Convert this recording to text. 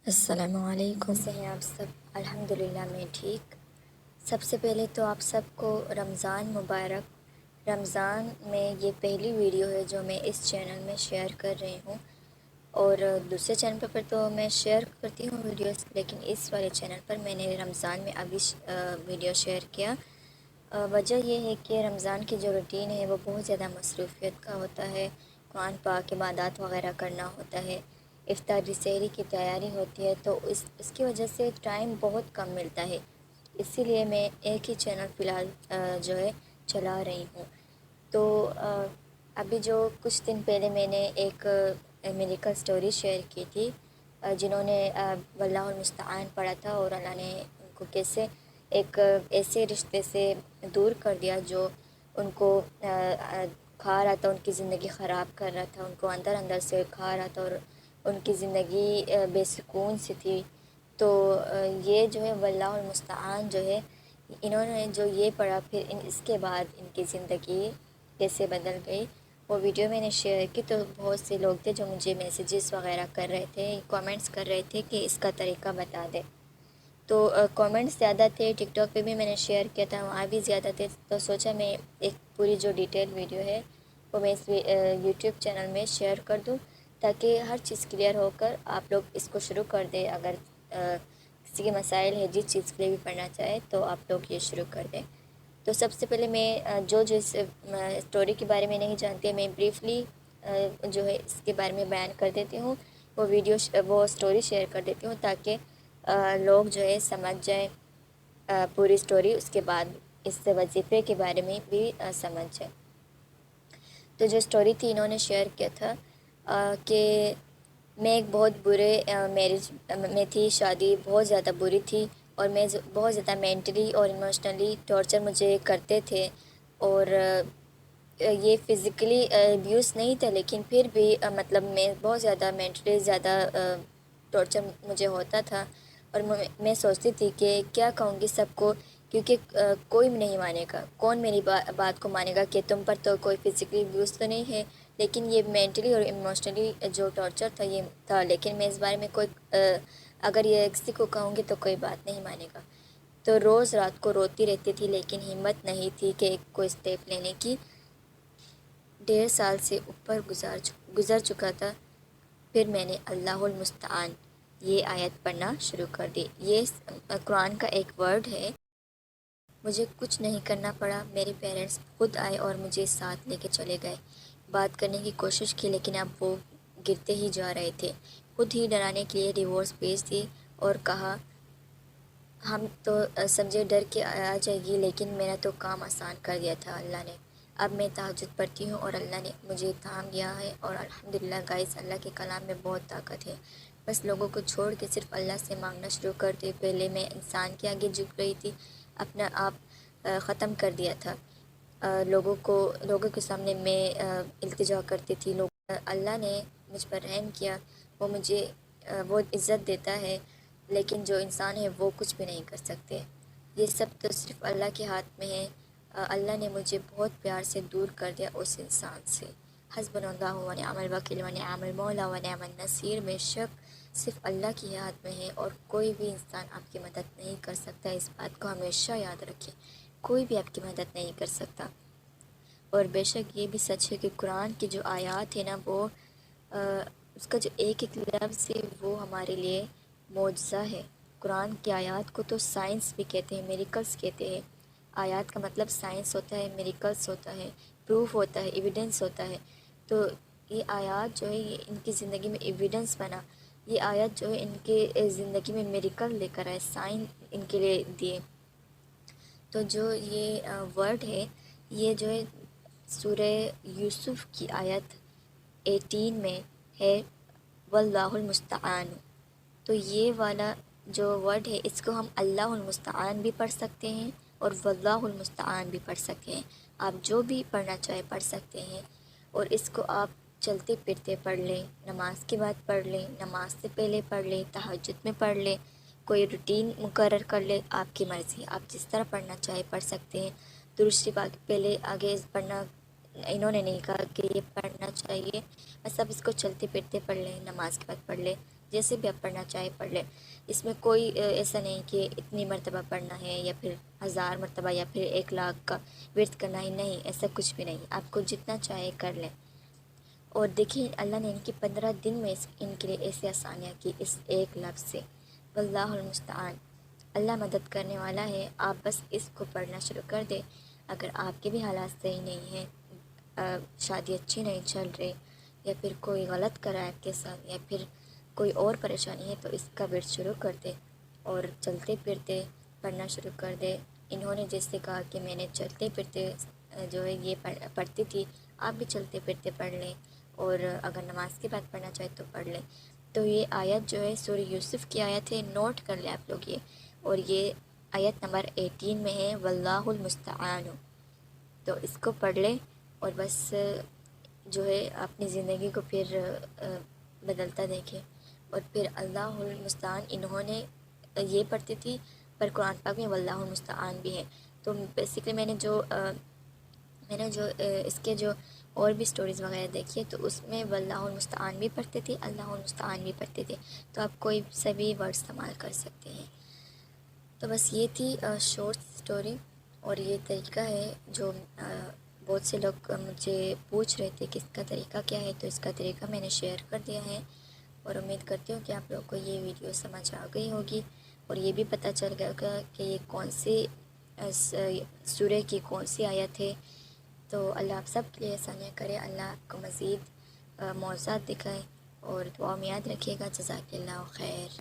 السلام علیکم، کیسے ہیں آپ سب؟ الحمدللہ میں ٹھیک۔ سب سے پہلے تو آپ سب کو رمضان مبارک۔ رمضان میں یہ پہلی ویڈیو ہے جو میں اس چینل میں شیئر کر رہی ہوں، اور دوسرے چینل پر تو میں شیئر کرتی ہوں ویڈیوز، لیکن اس والے چینل پر میں نے رمضان میں ابھی ویڈیو شیئر کیا۔ وجہ یہ ہے کہ رمضان کی جو روٹین ہے وہ بہت زیادہ مصروفیت کا ہوتا ہے، قرآن پاک عبادات وغیرہ کرنا ہوتا ہے، افطاری سحری کی تیاری ہوتی ہے، تو اس کی وجہ سے ٹائم بہت کم ملتا ہے۔ اسی لیے میں ایک ہی چینل فی الحال جو ہے چلا رہی ہوں۔ تو ابھی جو کچھ دن پہلے میں نے ایک میڈیکل سٹوری شیئر کی تھی، جنہوں نے واللہ المستعان پڑھا تھا، اور اللہ نے ان کو کیسے ایک ایسے رشتے سے دور کر دیا جو ان کو کھا رہا تھا، ان کی زندگی خراب کر رہا تھا، ان کو اندر اندر سے کھا رہا تھا، اور ان کی زندگی بے سکون سی تھی۔ تو یہ جو ہے واللہ المستعان جو ہے، انہوں نے جو یہ پڑھا، پھر اس کے بعد ان کی زندگی کیسے بدل گئی، وہ ویڈیو میں نے شیئر کی۔ تو بہت سے لوگ تھے جو مجھے میسیجز وغیرہ کر رہے تھے، کامنٹس کر رہے تھے کہ اس کا طریقہ بتا دے۔ تو کامنٹس زیادہ تھے، ٹک ٹاک پہ بھی میں نے شیئر کیا تھا، وہاں بھی زیادہ تھے، تو سوچا میں ایک پوری جو ڈیٹیل ویڈیو ہے وہ میں اس یوٹیوب چینل میں شیئر کر دوں، تاکہ ہر چیز کلیئر ہو کر آپ لوگ اس کو شروع کر دیں۔ اگر کسی کے مسائل ہے جس چیز کے لیے بھی پڑھنا چاہے تو آپ لوگ یہ شروع کر دیں۔ تو سب سے پہلے میں جو اس اسٹوری کے بارے میں نہیں جانتے، میں بریفلی جو ہے اس کے بارے میں بیان کر دیتی ہوں، وہ اسٹوری شیئر کر دیتی ہوں، تاکہ لوگ جو ہے سمجھ جائیں پوری اسٹوری، اس کے بعد اس وظیفے کے بارے میں بھی سمجھ جائیں۔ تو جو اسٹوری تھی انہوں نے شیئر کیا تھا کہ میں ایک بہت برے میرج میں تھی، شادی بہت زیادہ بری تھی، اور میں بہت زیادہ مینٹلی اور ایموشنلی ٹارچر مجھے کرتے تھے، اور یہ فزیکلی ابیوز نہیں تھا، لیکن پھر بھی مطلب میں بہت زیادہ مینٹلی زیادہ ٹارچر مجھے ہوتا تھا، اور میں سوچتی تھی کہ کیا کہوں گی سب کو، کیونکہ کوئی نہیں مانے گا، کون میری بات کو مانے گا کہ تم پر تو کوئی فزیکلی ابیوز تو نہیں ہے، لیکن یہ مینٹلی اور ایموشنلی جو ٹارچر تھا یہ تھا، لیکن میں اس بارے میں اگر یہ کسی کو کہوں گی تو کوئی بات نہیں مانے گا۔ تو روز رات کو روتی رہتی تھی، لیکن ہمت نہیں تھی کہ کوئی اسٹیپ لینے کی۔ 1.5 سال سے اوپر گزر چکا تھا، پھر میں نے اللہ المستعان یہ آیت پڑھنا شروع کر دی۔ یہ قرآن کا ایک ورڈ ہے۔ مجھے کچھ نہیں کرنا پڑا، میرے پیرنٹس خود آئے اور مجھے ساتھ لے کے چلے گئے۔ بات کرنے کی کوشش کی، لیکن اب وہ گرتے ہی جا رہے تھے۔ خود ہی ڈرانے کے لیے ڈیورس بھیج دی اور کہا ہم تو سمجھے ڈر کے آ جائے گی، لیکن میرا تو کام آسان کر دیا تھا اللہ نے۔ اب میں تہجد پڑھتی ہوں اور اللہ نے مجھے تھام لیا ہے، اور الحمدللہ گائز، اللہ کے کلام میں بہت طاقت ہے۔ بس لوگوں کو چھوڑ کے صرف اللہ سے مانگنا شروع کر دے۔ پہلے میں انسان کے آگے جھک رہی تھی، اپنا آپ ختم کر دیا تھا، لوگوں کے سامنے میں التجا کرتی تھی۔ اللہ نے مجھ پر رحم کیا، وہ مجھے وہ عزت دیتا ہے، لیکن جو انسان ہے وہ کچھ بھی نہیں کر سکتے۔ یہ سب تو صرف اللہ کے ہاتھ میں ہے۔ اللہ نے مجھے بہت پیار سے دور کر دیا اس انسان سے۔ حسبنا اللہ و نعم الوکیل و نعم المولا و نعم النصیر۔ بے شک صرف اللہ کے ہاتھ میں ہے، اور کوئی بھی انسان آپ کی مدد نہیں کر سکتا۔ اس بات کو ہمیشہ یاد رکھیں، کوئی بھی آپ کی مدد نہیں کر سکتا۔ اور بے شک یہ بھی سچ ہے کہ قرآن کی جو آیات ہے نا، وہ اس کا جو ایک ایک لفظ ہے وہ ہمارے لیے معجزہ ہے۔ قرآن کی آیات کو تو سائنس بھی کہتے ہیں، میریکلز کہتے ہیں۔ آیات کا مطلب سائنس ہوتا ہے، میریکلز ہوتا ہے، پروف ہوتا ہے، ایویڈنس ہوتا ہے۔ تو یہ آیات جو ہے یہ ان کی زندگی میں ایویڈنس بنا، یہ آیات جو ہے ان کے زندگی میں میریکل لے کر آئے، سائن ان کے لیے دیے۔ تو جو یہ ورڈ ہے، یہ جو ہے سورہ یوسف کی آیت 18 میں ہے، واللہ المستعان۔ تو یہ والا جو ورڈ ہے، اس کو ہم اللہ المستعان بھی پڑھ سکتے ہیں اور واللہ المستعان بھی پڑھ سکتے ہیں۔ آپ جو بھی پڑھنا چاہے پڑھ سکتے ہیں، اور اس کو آپ چلتے پھرتے پڑھ لیں، نماز کے بعد پڑھ لیں، نماز سے پہلے پڑھ لیں، تہجد میں پڑھ لیں، کوئی روٹین مقرر کر لیں، آپ کی مرضی، آپ جس طرح پڑھنا چاہے پڑھ سکتے ہیں۔ درود شریف پہلے آگے پڑھنا انہوں نے نہیں کہا کہ یہ پڑھنا چاہیے، بس آپ اس کو چلتے پھرتے پڑھ لیں، نماز کے بعد پڑھ لیں، جیسے بھی آپ پڑھنا چاہے پڑھ لیں. اس میں کوئی ایسا نہیں کہ اتنی مرتبہ پڑھنا ہے یا پھر 1000 مرتبہ یا پھر 1,00,000 کا ورد کرنا ہے. نہیں، ایسا کچھ بھی نہیں. آپ کو جتنا چاہے کر لیں. اور دیکھیں اللہ نے ان کی 15 دن میں ان کے لیے ایسے آسانیاں کی اس ایک لفظ سے. واللہ المستعان. اللہ مدد کرنے والا ہے. آپ بس اس کو پڑھنا شروع کر دیں. اگر آپ کے بھی حالات صحیح نہیں ہیں، شادی اچھی نہیں چل رہی یا پھر کوئی غلط کرا ہے آپ کے ساتھ یا پھر کوئی اور پریشانی ہے، تو اس کا ورد شروع کر دے اور چلتے پھرتے پڑھنا شروع کر دے. انہوں نے جیسے کہا کہ میں نے چلتے پھرتے جو ہے یہ پڑھتی تھی، آپ بھی چلتے پھرتے پڑھ لیں. اور اگر نماز کے بعد پڑھنا چاہے تو پڑھ لیں. تو یہ آیت جو ہے سورہ یوسف کی آیت ہے، نوٹ کر لیں آپ لوگ یہ. اور یہ آیت نمبر 18 میں ہے واللہ المستعان. تو اس کو پڑھ لیں اور بس جو ہے اپنی زندگی کو پھر بدلتا دیکھیں. اور پھر اللہ المستعان انہوں نے یہ پڑھتی تھی، پر قرآن پاک میں واللہ المستعان بھی ہے. تو بیسیکلی میں نے جو اس کے جو اور بھی سٹوریز وغیرہ دیکھی ہے تو اس میں واللہ المستعان بھی پڑھتے تھے، اللہ المستعان بھی پڑھتے تھے. تو آپ کوئی سے بھی ورڈ استعمال کر سکتے ہیں. تو بس یہ تھی شارٹ سٹوری. اور یہ طریقہ ہے جو بہت سے لوگ مجھے پوچھ رہے تھے کہ اس کا طریقہ کیا ہے، تو اس کا طریقہ میں نے شیئر کر دیا ہے. اور امید کرتی ہوں کہ آپ لوگوں کو یہ ویڈیو سمجھ آ گئی ہوگی اور یہ بھی پتہ چل گیا ہوگا کہ یہ کون سی سورہ کی کون سی آیت ہے. تو اللہ آپ سب کے لیے آسانیاں کرے. اللہ آپ کو مزید معجزات دکھائے اور دعا میں یاد رکھیے گا. جزاک اللہ خیر.